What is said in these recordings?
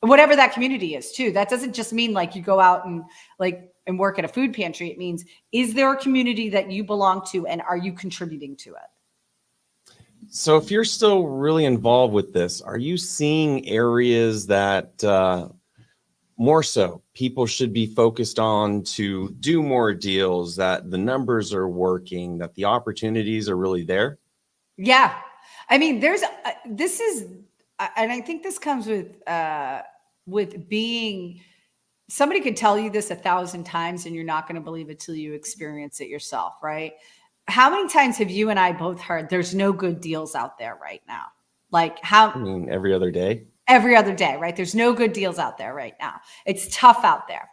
whatever that community is too. That doesn't just mean like you go out and and work at a food pantry. It means, is there a community that you belong to and are you contributing to it? So if you're still really involved with this, are you seeing areas that more so people should be focused on to do more deals, that the numbers are working, that the opportunities are really there? Yeah. I mean, this is, and I think this comes with being, somebody could tell you this 1,000 times and you're not going to believe it till you experience it yourself, right? How many times have you and I both heard there's no good deals out there right now? Like how? I mean, every other day. Every other day, right? There's no good deals out there right now. It's tough out there.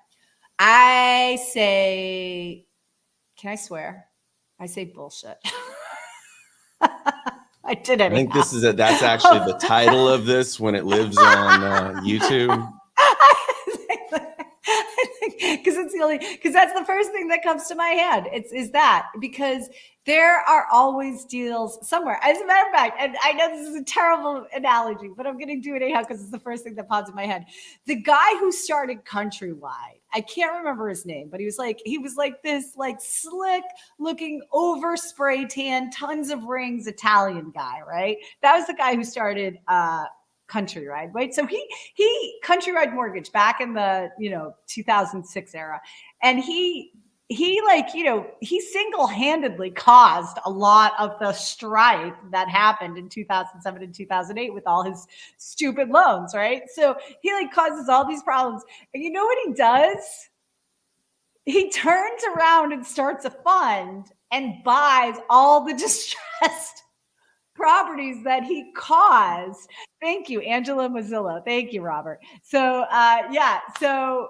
I say, can I swear? I say bullshit. I did it. I think that's actually the title of this when it lives on YouTube. Because that's the first thing that comes to my head. Is that because there are always deals somewhere. As a matter of fact, and I know this is a terrible analogy, but I'm going to do it anyhow because it's the first thing that pops in my head. The guy who started Countrywide, I can't remember his name, but he was like this slick looking, over spray tan, tons of rings Italian guy, right? That was the guy who started Countrywide, right? So he Countrywide Mortgage back in the 2006 era, and he single-handedly caused a lot of the strife that happened in 2007 and 2008 with all his stupid loans, right? So he causes all these problems, and you know what he does? He turns around and starts a fund and buys all the distressed properties that he caused. Thank you, Angela Mazzillo. Thank you, Robert. So so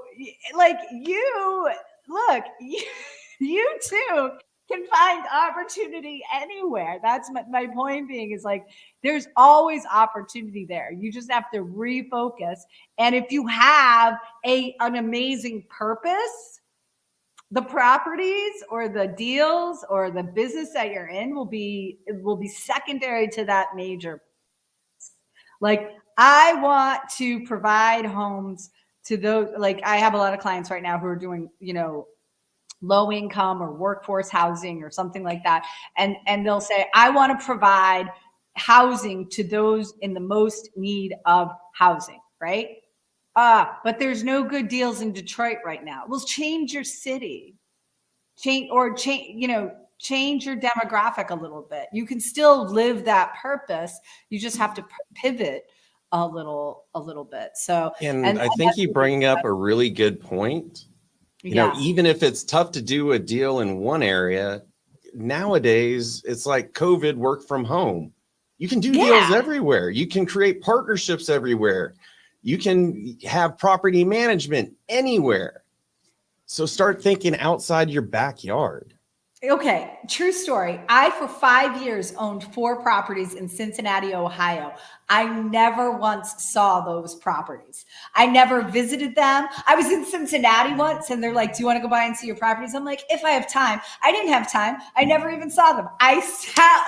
you too can find opportunity anywhere. That's my point being is there's always opportunity there. You just have to refocus. And if you have an amazing purpose, the properties or the deals or the business that you're in will be secondary to that major. I want to provide homes to those, I have a lot of clients right now who are doing, low income or workforce housing or something like that. And they'll say, I want to provide housing to those in the most need of housing, right? But there's no good deals in Detroit right now. Well, change your city, change your demographic a little bit. You can still live that purpose. You just have to pivot a little bit. So, and I think you bring up a really good point. You know, even if it's tough to do a deal in one area, nowadays it's like COVID, work from home. You can do deals everywhere. You can create partnerships everywhere. You can have property management anywhere. So start thinking outside your backyard. Okay, true story. I, for 5 years, owned 4 properties in Cincinnati, Ohio. I never once saw those properties. I never visited them. I was in Cincinnati once, and they're like, do you want to go by and see your properties? I'm like, if I have time. I didn't have time. I never even saw them. I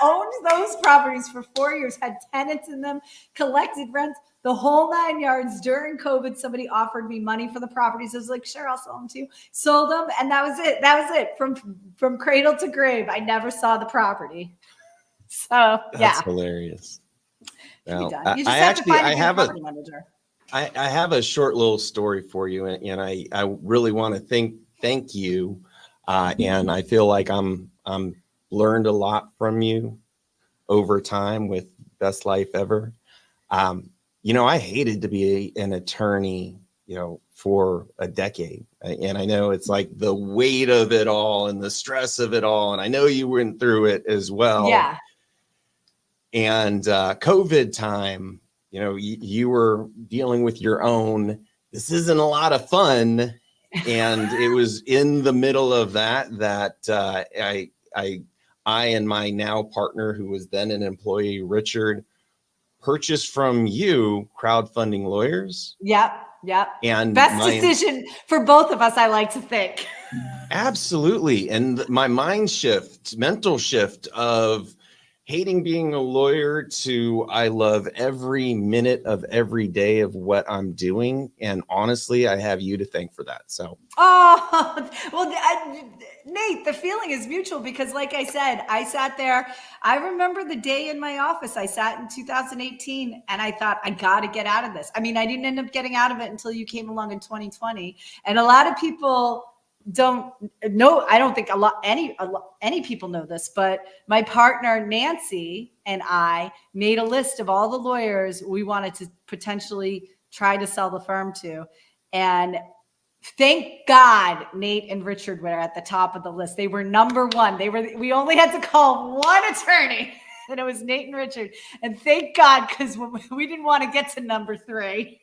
owned those properties for 4 years, had tenants in them, collected rents, the whole 9 yards. During COVID, somebody offered me money for the properties. I was like, sure, I'll sell them to you. Sold them, and that was it. That was it. From cradle to grave, I never saw the property. So that's hilarious. Well, you just have to find a property manager. I have a short little story for you, and I really want to thank you, and I feel like I'm learned a lot from you over time with Best Life Ever. I hated to be an attorney, for a decade. And I know it's like the weight of it all and the stress of it all. And I know you went through it as well. Yeah. And COVID time, you were dealing with your own, this isn't a lot of fun. And it was in the middle of that I and my now partner, who was then an employee, Richard, purchased from you Crowdfunding Lawyers. Yep. And best decision for both of us, I like to think. Absolutely. And my mental shift of, hating being a lawyer to I love every minute of every day of what I'm doing. And honestly, I have you to thank for that. So, oh, well, Nate, the feeling is mutual because, like I said, I sat there. I remember the day in my office. I sat in 2018 and I thought, I got to get out of this. I mean, I didn't end up getting out of it until you came along in 2020. And a lot of people don't know. I don't think any people know this, but my partner Nancy and I made a list of all the lawyers we wanted to potentially try to sell the firm to, and thank God Nate and Richard were at the top of the list. They were number one. We only had to call one attorney, and it was Nate and Richard. And thank God, because we didn't want to get to number 3.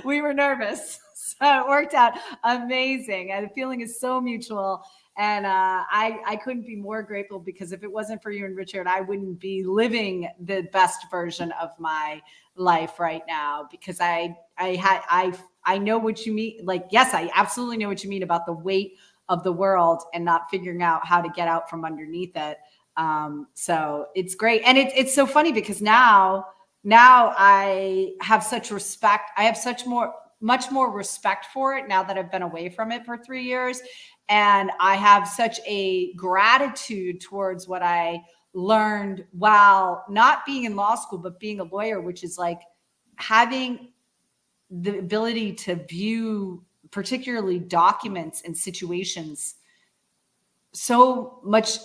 We were nervous. So it worked out amazing. And the feeling is so mutual. And I couldn't be more grateful, because if it wasn't for you and Richard, I wouldn't be living the best version of my life right now, because I know what you mean. Like, yes, I absolutely know what you mean about the weight of the world and not figuring out how to get out from underneath it. So it's great. And it's so funny because now I have such respect. I have much more respect for it now that I've been away from it for 3 years. And I have such a gratitude towards what I learned while not being in law school, but being a lawyer, which is like having the ability to view particularly documents and situations so much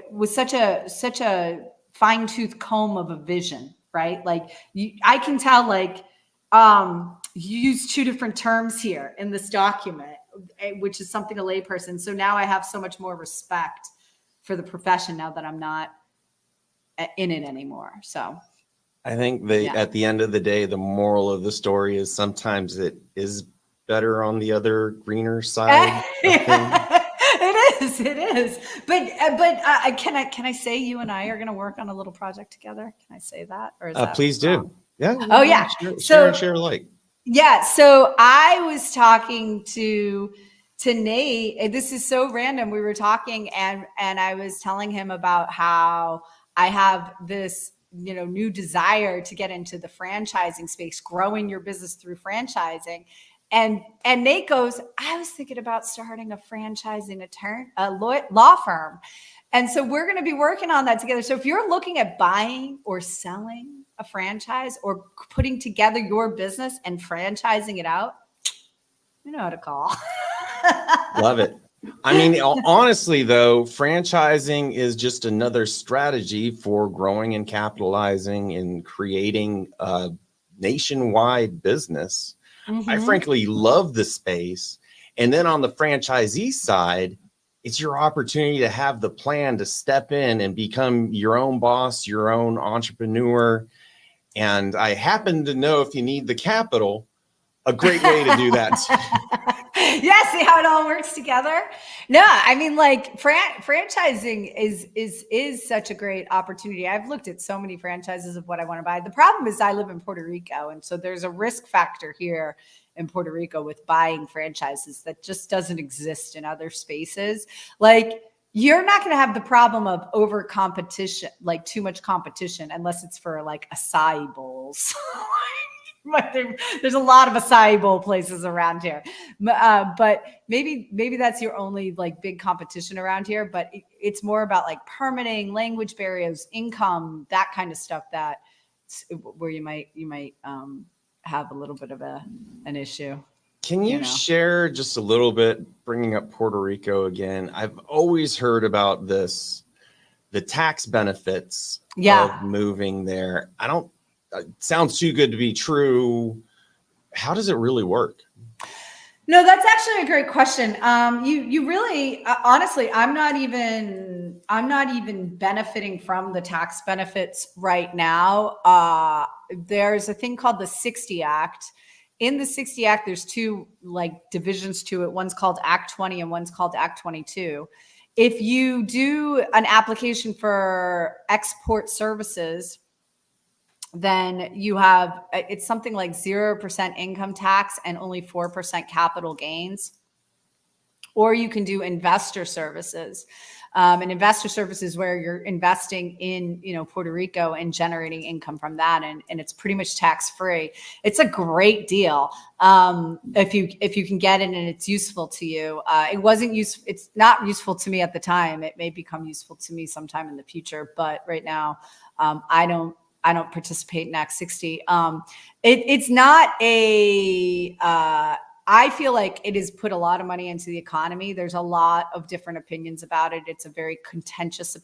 with such a fine-tooth comb of a vision, right? Like I can tell, like, you use 2 different terms here in this document, which is something a layperson. So now I have so much more respect for the profession now that I'm not in it anymore. So I think at the end of the day, the moral of the story is sometimes it is better on the other greener side. It is. But can I say you and I are going to work on a little project together? Can I say that? Or is that please wrong? do. Yeah. Oh yeah. Share alike. Yeah. So I was talking to Nate. This is so random. We were talking and I was telling him about how I have this, new desire to get into the franchising space, growing your business through franchising. And Nate goes, I was thinking about starting a franchising law firm. And so we're going to be working on that together. So if you're looking at buying or selling a franchise or putting together your business and franchising it out, you know how to call. Love it. I mean, honestly, though, franchising is just another strategy for growing and capitalizing and creating a nationwide business. Mm-hmm. I frankly love the space. And then on the franchisee side, it's your opportunity to have the plan to step in and become your own boss, your own entrepreneur. And I happen to know if you need the capital, a great way to do that. Yeah, see how it all works together? No, I mean, like franchising is such a great opportunity. I've looked at so many franchises of what I want to buy. The problem is I live in Puerto Rico, and so there's a risk factor here in Puerto Rico with buying franchises that just doesn't exist in other spaces. Like, you're not going to have the problem of over competition, like too much competition, unless it's for like acai bowls. There's a lot of acai bowl places around here, but maybe that's your only like big competition around here. But it's more about like permitting, language barriers, income, that kind of stuff. That where you might have a little bit of an issue. Can you share just a little bit, bringing up Puerto Rico again? I've always heard about the tax benefits of moving there. It sounds too good to be true. How does it really work? No, that's actually a great question. You really, honestly, I'm not even benefiting from the tax benefits right now. There's a thing called the 60 Act. In the 60 Act, there's 2 like divisions to it. One's called Act 20 and one's called Act 22. If you do an application for export services, then you have, it's something like 0% income tax and only 4% capital gains. or you can do investor services. And investor services where you're investing in, Puerto Rico and generating income from that. And it's pretty much tax free. It's a great deal. If you can get it and it's useful to you. It wasn't useful. It's not useful to me at the time. It may become useful to me sometime in the future, but right now, I don't participate in Act 60. It's not I feel like it has put a lot of money into the economy. There's a lot of different opinions about it. It's a very contentious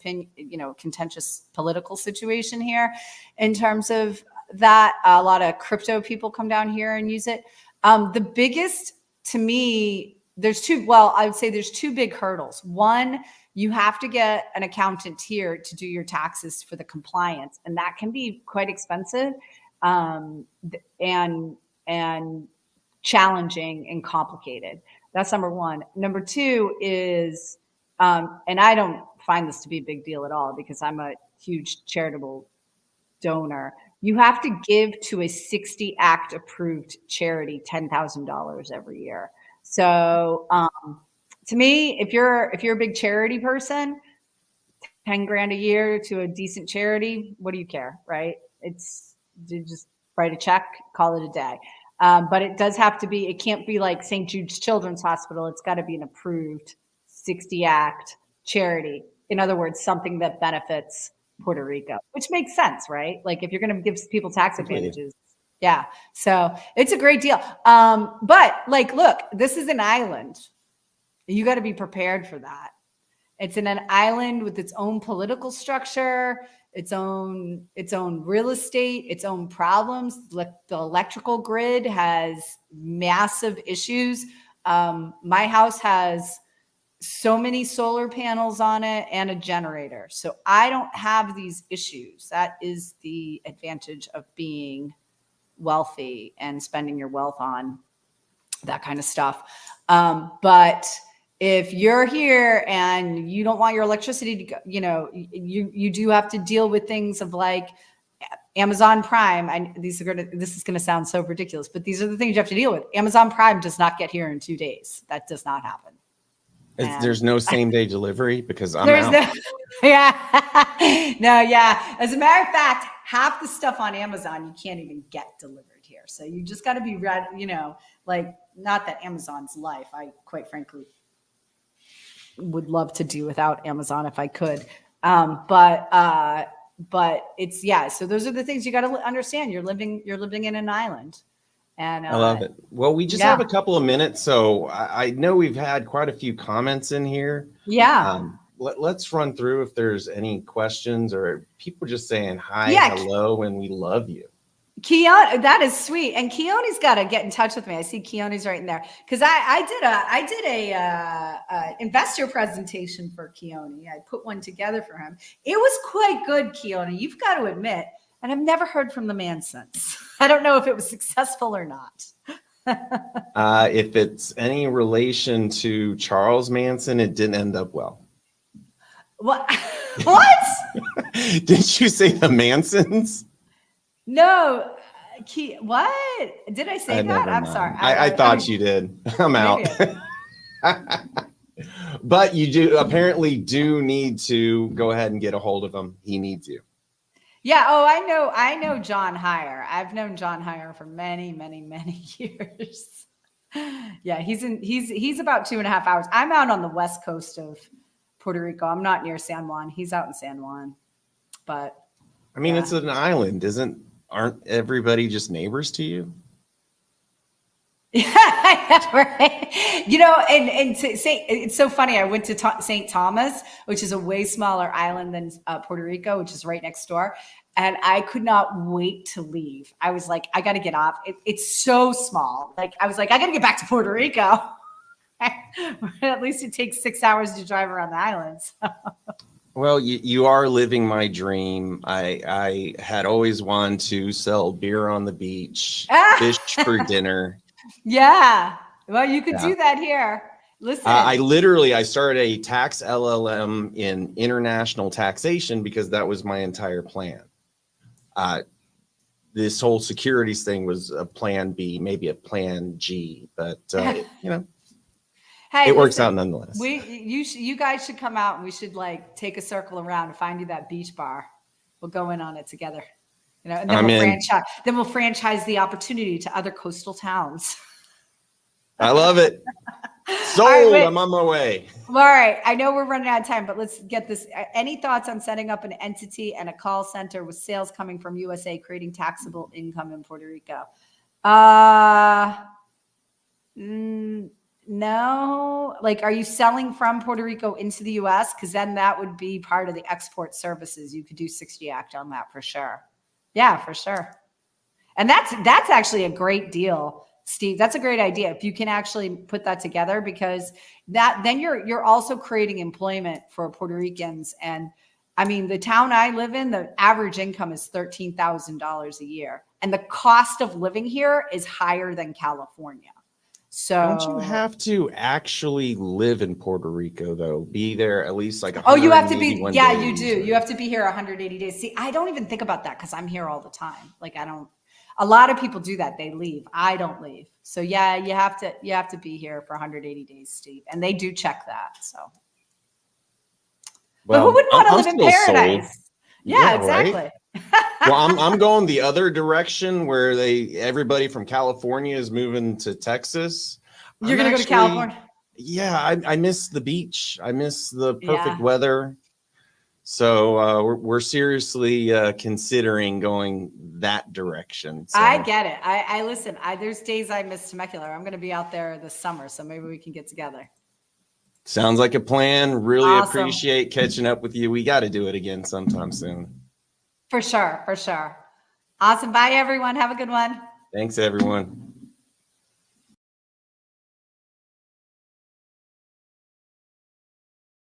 contentious political situation here in terms of that. A lot of crypto people come down here and use it. The biggest, to me, I would say there's two big hurdles. One, you have to get an accountant here to do your taxes for the compliance, and that can be quite expensive and challenging and complicated. That's number one. Number two is, and I don't find this to be a big deal at all because I'm a huge charitable donor. You have to give to a 60 Act approved charity $10,000 every year. So to me, if you're a big charity person, 10 grand a year to a decent charity, what do you care, right? You just write a check, call it a day. But it does have to be, it can't be like St. Jude's Children's Hospital. It's got to be an approved 60 Act charity. In other words, something that benefits Puerto Rico, which makes sense, right? Like if you're going to give people tax advantages. Yeah. So it's a great deal. But like, look, this is an island. You got to be prepared for that. It's in an island with its own political structure, its own real estate, its own problems. The electrical grid has massive issues. My house has so many solar panels on it and a generator. So I don't have these issues. That is the advantage of being wealthy and spending your wealth on that kind of stuff. But if you're here and you don't want your electricity to go, you do have to deal with things of like Amazon Prime. This is going to sound so ridiculous, but these are the things you have to deal with. Amazon Prime does not get here in 2 days. That does not happen. There's no same day delivery because I'm out. Yeah. As a matter of fact, half the stuff on Amazon you can't even get delivered here. So you just got to be ready. Like not that Amazon's life. I quite frankly would love to do without Amazon if I could. But it's So those are the things you got to understand. You're living in an island. And I love it. Well, we just have a couple of minutes, so I know we've had quite a few comments in here. Yeah. Let's run through if there's any questions or people just saying hi, hello, and we love you. Keone, that is sweet. And Keone's got to get in touch with me. I see Keone's right in there because I did a investor presentation for Keone. I put one together for him. It was quite good, Keone. You've got to admit. And I've never heard from the man since. I don't know if it was successful or not. If it's any relation to Charles Manson, it didn't end up well. What? What? Didn't you say the Mansons? No. What? Did I say that? I'm sorry. I thought you did. I'm out. But you apparently do need to go ahead and get a hold of him. He needs you. Yeah. Oh, I know John Heyer. I've known John Heyer for many, many, many years. Yeah, he's about 2.5 hours. I'm out on the west coast of Puerto Rico. I'm not near San Juan. He's out in San Juan. But I mean, it's an island, aren't everybody just neighbors to you? Yeah, right. And to say it's so funny. I went to St. Thomas, which is a way smaller island than Puerto Rico, which is right next door. And I could not wait to leave. I was like, I got to get off. It's so small. Like I was like, I got to get back to Puerto Rico. At least it takes 6 hours to drive around the islands. Well, you are living my dream. I had always wanted to sell beer on the beach, fish for dinner. Yeah. Well, you could do that here. Listen. I started a tax LLM in international taxation because that was my entire plan. This whole securities thing was a plan B, maybe a plan G, but Hey, it works listen, out nonetheless. you guys should come out and we should like take a circle around and find you that beach bar. We'll go in on it together. You know, and then I'm in. we'll franchise the opportunity to other coastal towns. I love it. Sold. All right, I'm on my way. all right. I know we're running out of time, but let's get this. Any thoughts on setting up an entity and a call center with sales coming from USA, creating taxable income in Puerto Rico? No. Like, are you selling from Puerto Rico into the US? Because then that would be part of the export services. You could do 60 Act on that for sure. Yeah, for sure. And that's actually a great deal, Steve. That's a great idea. If you can actually put that together, because then you're also creating employment for Puerto Ricans. And I mean, the town I live in, the average income is $13,000 a year. And the cost of living here is higher than California. So Don't you have to actually live in Puerto Rico though? Be there at least like you have to be. 181 Yeah, days, you do. right? You have to be here 180 days. See, I don't even think about that because I'm here all the time. Like a lot of people do that. They leave. I don't leave. So yeah, you have to be here for 180 days, Steve. And they do check that. So but who wouldn't want to live in paradise? Sold. Yeah, exactly. Right? Well, I'm going the other direction where everybody from California is moving to Texas. You're going to go to California? Yeah, I miss the beach. I miss the perfect Yeah. weather. So we're seriously considering going that direction. So. I get it. I listen. There's days I miss Temecula. I'm going to be out there this summer, so maybe we can get together. Sounds like a plan. Really Awesome. appreciate catching up with you. We got to do it again sometime soon. For sure. For sure. Awesome. Bye, everyone. Have a good one. Thanks, everyone.